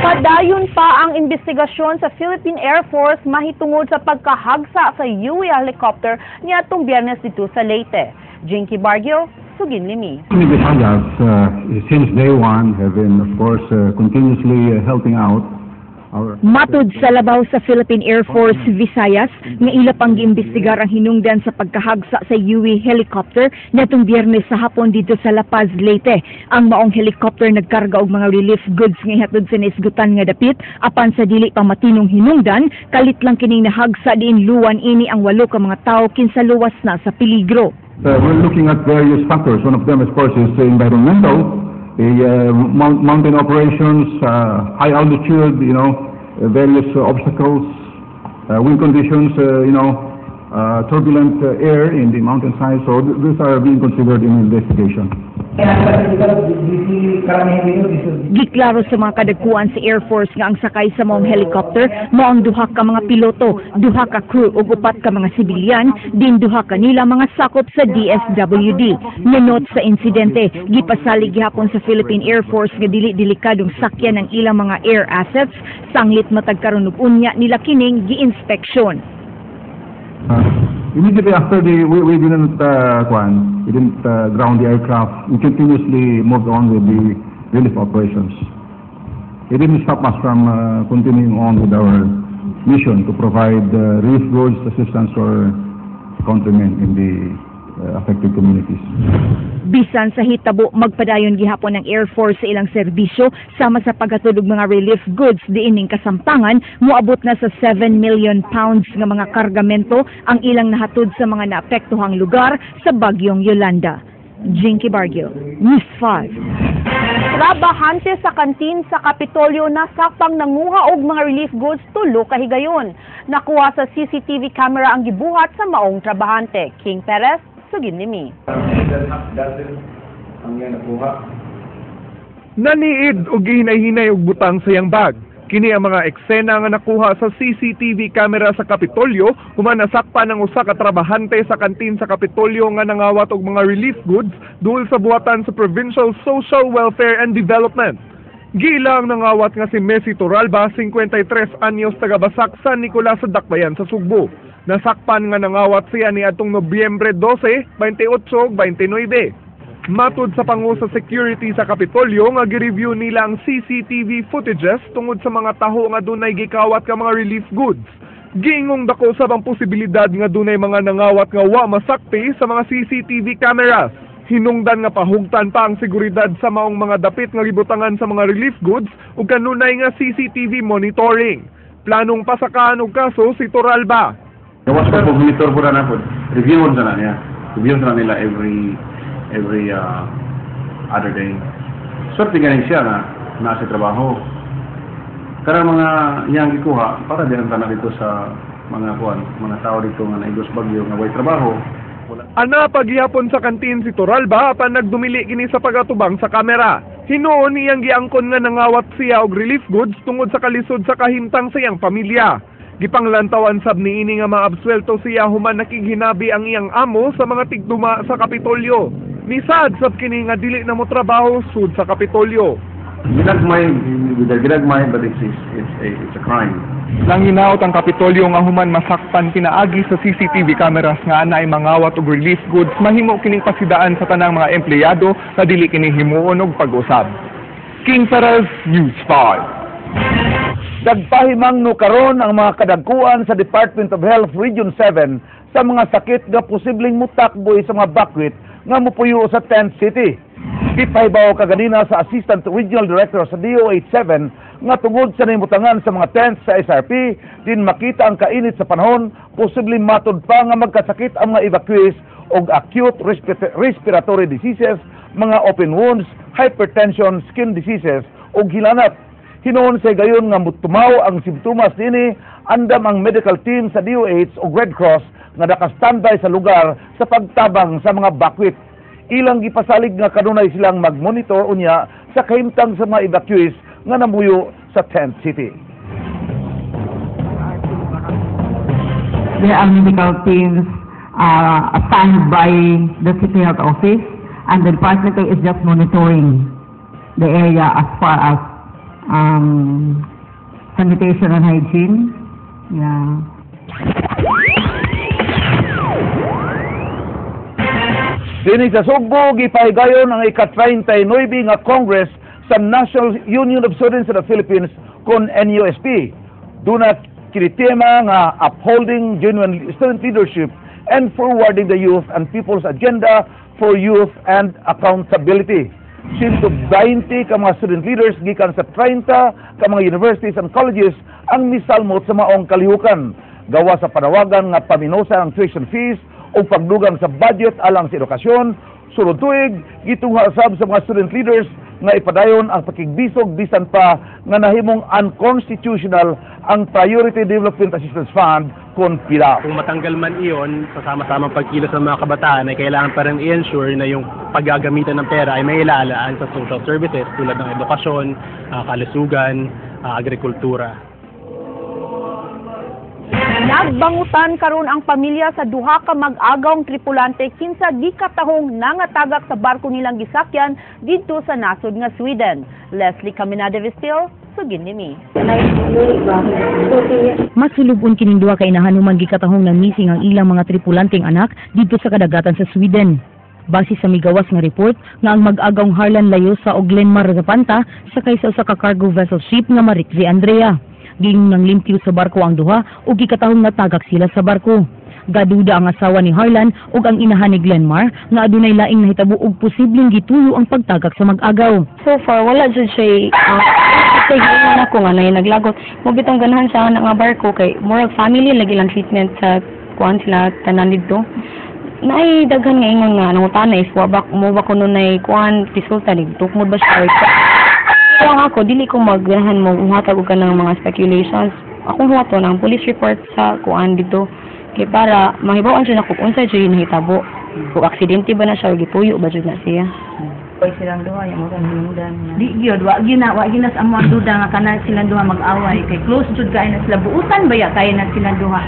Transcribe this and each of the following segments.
Padayon pa ang investigasyon sa Philippine Air Force mahitungod sa pagkahagsa sa UE helicopter niadtong Biyernes dito sa Leyte. Jinky Bargio, Sugin Limi. Visayas, since day one, have been, of course, continuously helping out. Matud sa labaw sa Philippine Air Force Visayas, nga ila pang giimbestigar ang hinungdan sa pagkahagsa sa UE helicopter netong Biyernes sa hapon dito sa La Paz, Leyte. Ang maong helicopter nagkarga og mga relief goods nga ihatod sa naisgutan nga dapit apan sa dili pa matinong hinungdan, kalit lang kining nahagsa diin luwan ini ang 8 ka mga tawo kinsa luwas na sa peligro. We're looking at various factors. One of them, of course, is environmental. Mountain operations, high altitude, various obstacles, wind conditions, turbulent air in the mountainside. So these are being considered in investigation. Giklaro sa mga kadagkuan sa Air Force nga ang sakay sa maong helicopter mao ang 2 ka mga piloto, 2 ka crew ug 4 ka mga sibilyan, din 2 kanila mga sakop sa DSWD. Nanot sa insidente, gipasalig gihapon sa Philippine Air Force nga dili delikadong sakyan ng ilang mga air assets, sanglit matag karon ug unya nila kining gi-inspeksyon. Immediately after we didn't ground the aircraft. We continuously moved on with the relief operations. It didn't stop us from continuing on with our mission to provide relief goods, assistance for countrymen in the affected communities. Bisan sa hitabo, magpadayon gihapon ng Air Force sa ilang serbisyo sama sa paghatod og mga relief goods diining kasamtangan, moabot na sa 7 million pounds nga mga kargamento ang ilang nahatod sa mga naapektuhang lugar sa bagyong Yolanda. Jinky Bargio, News 5. Trabahante sa kantin sa Kapitolyo nasakpang nanguha og mga relief goods tulo ka higayon. Nakuha sa CCTV camera ang gibuhat sa maong trabahante. King Perez, Sugin Limi. Naniid og gihinay-hinay og butang sa iyang bag. Kini ang mga eksena nga nakuha sa CCTV camera sa Kapitolyo human nasakpan ng usa ka trabahante sa kantin sa Kapitolyo nga nangawat og mga relief goods duol sa buhatan sa Provincial Social Welfare and Development. Gilang nangawat nga si Messi Torralba, 53 anyos, taga Basak, San Nicolas sa Dakbayan sa Sugbo. Nasakpan nga nangawat siya ni atong Nobyembre 12, 28, 29. Matud sa pangu sa security sa Kapitolyo nga gi-review nila ang CCTV footages tungod sa mga taho nga dunay gikawat ka mga relief goods. Giingong dako sab ang posibilidad nga dunay mga nangawat nga wa masakti sa mga CCTV cameras. Hinungdan nga pahugtan pa ang seguridad sa maong mga dapit nga gibutangan sa mga relief goods ug kanunay nga CCTV monitoring. Planong pasakaan og kaso si Torralba. Gawas ko po monitor po na po. Reviewon sa niya. Reviewon sa nila every other day. Swerte ganing siya na nasa trabaho. Karang mga iyang gikuha para diyan ta na dito sa mga tao dito nga naigos bagyo nga way trabaho. Ana paghihapon sa kantin si Torralba apan nagdumili kini sa pagatubang sa kamera. Hinuon iyang giangkon nga nangawat siya og relief goods tungod sa kalisod sa kahimtang sa iyang pamilya. Gipanglantawan sab niini nga maabsuelto siya human nakighinabi ang iyang amo sa mga tigduma sa Kapitolyo. Nisad sab kini nga dili na mo trabaho sud sa Kapitolyo. Ginagmay, but it's a crime. Lang hinaot ang Kapitolyo nga human masakpan pinaagi sa CCTV cameras nga anay mangawat og relief goods, mahimo kining pasidaan sa tanang mga empleyado na dili kini himuon og pag-usab. King Perez, News 5. Dagpahimang no karon ang mga kadagkuan sa Department of Health Region 7 sa mga sakit nga posibleng mutakboy sa mga bakwit nga mopuyo sa Tent City. Ipahibaw kaganina sa Assistant Regional Director sa DOH-7 nga tungod sa nimutangan sa mga tents sa SRP, din makita ang kainit sa panahon, posibleng matud pa nga magkasakit ang mga evacuees og acute respiratory diseases, mga open wounds, hypertension, skin diseases ug hilanat. Hinuon sa gayon nga mutumaw ang simptomas dinhi, andam ang medical team sa DOH o Red Cross nga naka-standby sa lugar sa pagtabang sa mga bakwit. Ilang gipasalig nga kanunay silang mag-monitor unya sa kahimtang sa mga evacuees nga namuyo sa Tent City. There are medical teams assigned by the City Health Office, and the department is just monitoring the area as far as sanitation and hygiene. Yeah. Dinig sa Sugbo, gipahigayon ang ika-39 nga Congress sa National Union of Students in the Philippines kon NUSP. Duna kinitema nga upholding genuine student leadership and forwarding the youth and people's agenda for youth and accountability. 120 ka mga student leaders gikan sa 30 ka mga universities and colleges ang misalmot sa maong kalihukan. Gawa sa panawagan nga paminosa ang tuition fees o pagdugang sa budget alang sa edukasyon, sunod tuig, gitungha sab sa mga student leaders nga ipadayon ang pakigbisog bisan pa nga nahimong unconstitutional ang Priority Development Assistance Fund kon PIDAF. Kung matanggal man iyon, sa sama-samang pagkilos ng mga kabataan ay kailangan pa rin i-ensure na yung paggagamitan ng pera ay may ilaalaan sa social services tulad ng edukasyon, kalusugan, agrikultura. Nagbangutan karon ang pamilya sa duha ka mag-agawng tripulante kinsa di katahong nangatagak sa barko nilang gisakyan didto sa nasod nga Sweden. Leslie Caminada Vistil, sugin nimi. Masulubon kining duha ka inahan human gikatahong na missing ang ilang mga tripulanteng anak didto sa kadagatan sa Sweden. Base sa migawas nga report nga ang mag-agawng Harlan Layosa o Glenmar Zapanta sakay sa usa ka cargo vessel ship nga Maritzi Andrea. Ging nang limpyo sa barko ang duha ug gikatahong natagak sila sa barko. Gaduda ang asawa ni Harlan ug ang inahan ni Glenmar nga adunay laing nahitabo og posibleng gituyo ang pagtagak sa mag-agaw. So far wala jud siya tignan ako nga nay naglagot mo bitong ganahan sa nga barko kay more family lagi lang treatment sa kuan sila tanan didto. Nay daghan nga ingon nga nangutana is mo ba kuno nay kuan resulta ni tukmod ba siya. Kung ako, dili ko magganahan mo uhatag ka ng mga speculations. Akong huwato ng police report sa kuan dito. Kaya para mahibawaan siya na kung unsa siya nahitabo. Kung aksidente ba na siya, gituyo ba siya na siya. Pag silang duha, yung mga hinungdan niya. Di yun, wag ginas ang mga duda nga kana silang duha mag-away. Kay close jud kaya na sila. Buutan ba ya kaya na silang duha?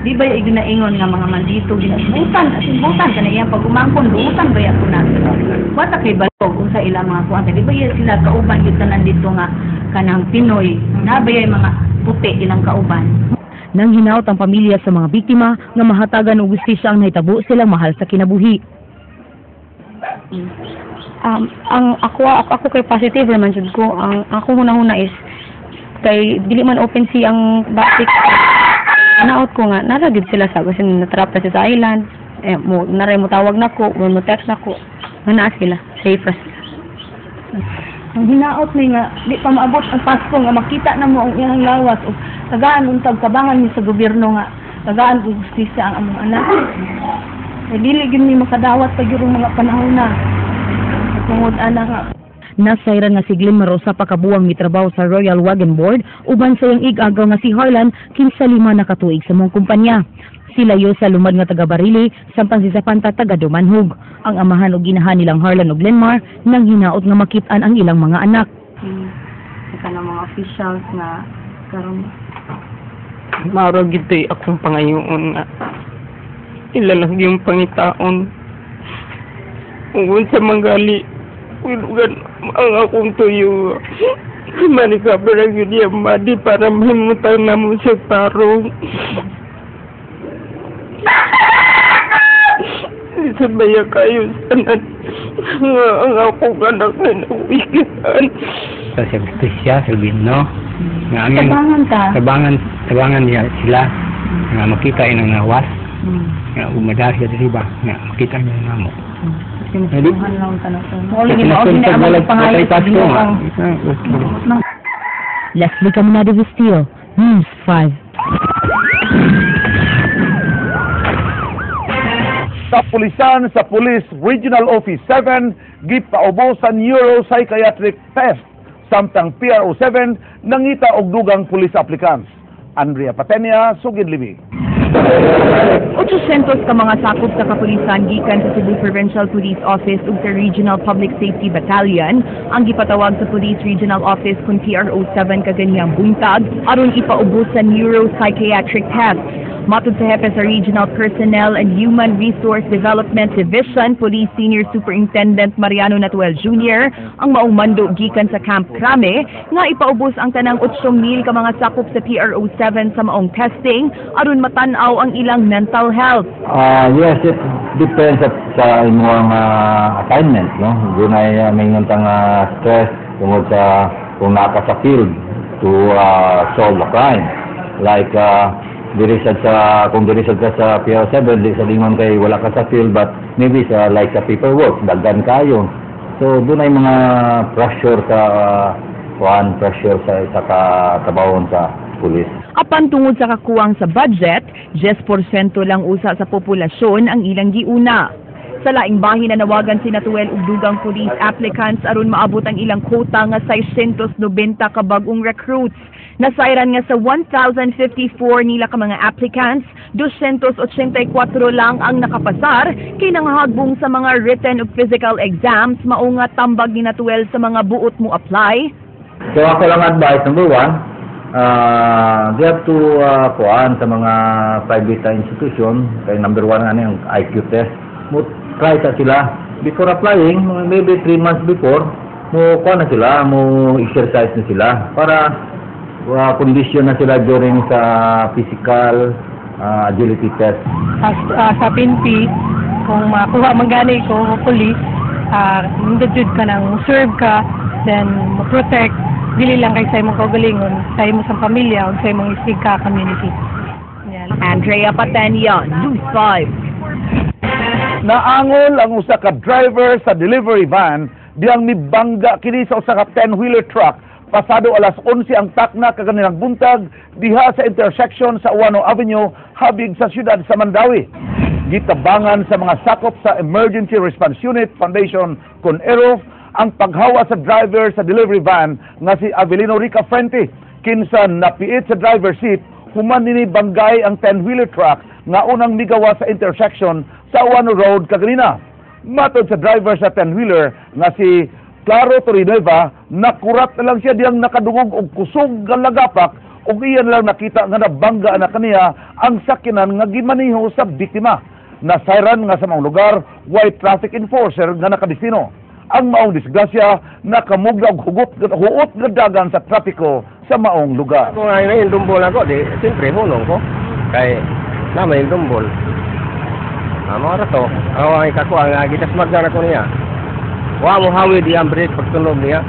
Di ba yung ignaingon nga mga maldito, buutan ka na yan. Pag umangkon, buutan ba ya ko na? Wata kay balog kung sa ilang mga kuwanta. Di ba yan sila kauban yung tanan dito nga kanang Pinoy. Nabaya yung mga puti ilang kauban. Nang hinaut ang pamilya sa mga biktima nga mahatagan og hustisya ang nahitabo silang mahal sa kinabuhi. Ang ako kay positive naman jud ko. Ang ako huna is kay dili man open si ang basic naot ko nga naragid sila sa kasi natrap na sa island naray mo tawag nako mo text nako nga naa sila safe ra sila. Ang hinaot ni nga di pa maabot ang Pasko nga makita na mo ang iyang lawas o tagaan untag kabangan ni sa gobyerno nga tagaan og justisya ang among anak. Kay dili gyud ni makadawat pa gyud mga panahon na tungod ana nga Nasayran nga si Glenmar usa pa kabuwang mitrabaho sa Royal Wagon Board uban sa iyang ig-agaw nga si Harlan kinsa 5 na katuig sa mong kumpanya. Sila yo sa lumad nga taga Barili samtang si Zapanta taga Dumanhog. Ang amahan ug ginahan nilang Harlan ug Glenmar nang hinaot nga makit-an ang ilang mga anak. Kana mga officials nga karon Marag gito'y akong pangayoon nga ilalang yung pangitaon ungod sa manggali wilugan ang akong tuyo manikabarag yun yung madi para mahimutang na mo sa tarong isabaya kayo sanan ang akong anak na nawikitan sa Justisya, Silvino nga aming tabangan niya sila nga makita inang nawas nga umadar siya diriba nga makita niya nga mo sinusuhan lang tanong. Leslie Caminada Vistil, News 5. Sa pulisan sa Police Regional Office 7, gipaubo sa neuropsychiatric test samtang PRO 7 nangita og dugang police applicants. Andrea Patenia, Sugid Libi. 800 ka mga sakop sa kapulisan gikan sa Cebu Provincial Police Office ug sa Regional Public Safety Battalion ang gipatawag sa Police Regional Office kun PRO 7 kaganihang buntag aron ipaubos sa neuropsychiatric test. Matod sa hepe sa Regional Personnel and Human Resource Development Division, Police Senior Superintendent Mariano Natuel Jr., ang maong mando gikan sa Camp Crame nga ipaubos ang tanang 8,000 ka mga sakop sa PRO7 sa maong testing aron matanaw ang ilang mental health. Yes, it depends sa inyong assignment, no? Doon ay may nguntang stress tungkol sa kung naka sa field to solve a crime. Like, kung diresad ka sa PRO7, di sa lingon kay wala ka sa field, but maybe sa like sa paperwork, dagdan kayo. So, doon ay mga pressure pressure sa katabawon sa pulis. Apan tungod sa kakuwang sa budget, 10% lang usa sa populasyon ang ilang giuna. Sa laing bahin na nawagan si Natuel og dugang police applicants aron maabot ang ilang quota nga 690 ka bag-ong recruits. Nasayran nga sa 1,054 nila ka mga applicants, 284 lang ang nakapasar kay nangahagbong sa mga written ug physical exams mao nga tambag ni Natuel sa mga buot mo apply. So ako lang advice, number 1, they have to kuhaan sa mga private institution, kay number 1 yung IQ test. Mo try sa sila before applying, maybe 3 months before, mo kuha na sila, mo exercise na sila para condition na sila during sa physical agility test. Sa PNP, kung makuha magani ko police, nindadjud ka nang serve ka, then ma-protect, dili lang kay sa imong kaugalingon, sa imong sa pamilya, o sa imong isig-ka community. Andrea Patenya, News 5. Naangol ang usa ka driver sa delivery van diyang mibangga kini sa usa ka 10-wheeler truck pasado alas 11 ang takna kaganinang buntag diha sa intersection sa Uano Avenue habig sa siyudad sa Mandawi. Gitabangan sa mga sakop sa Emergency Response Unit Foundation kon EROF ang paghawa sa driver sa delivery van nga si Avelino Rica Frente kinsa napiit sa driver seat human nini banggay ang 10-wheeler truck nga unang migawa sa intersection sa Uano Road kaganina. Matod sa driver sa 10-wheeler nga si Claro Torinueva, nakurat na lang siya diyang nakadungog og kusog nga lagapak ug iyan lang nakita nga nabangga na kaniya ang sakyanan nga gimaniho sa biktima. Nasayran nga sa mga lugar, white traffic enforcer nga nakadestino. Ang maong disgrasya nakamugla og huot nga dagan sa trapiko sa maong lugar. Kung ay dumbol ako, di siyempre hunong ko. Kay na may dumbol. Mga rato, ang ikakuha nga gitas magdara ko niya. Wa mo hawid iyang break pagtunog niya.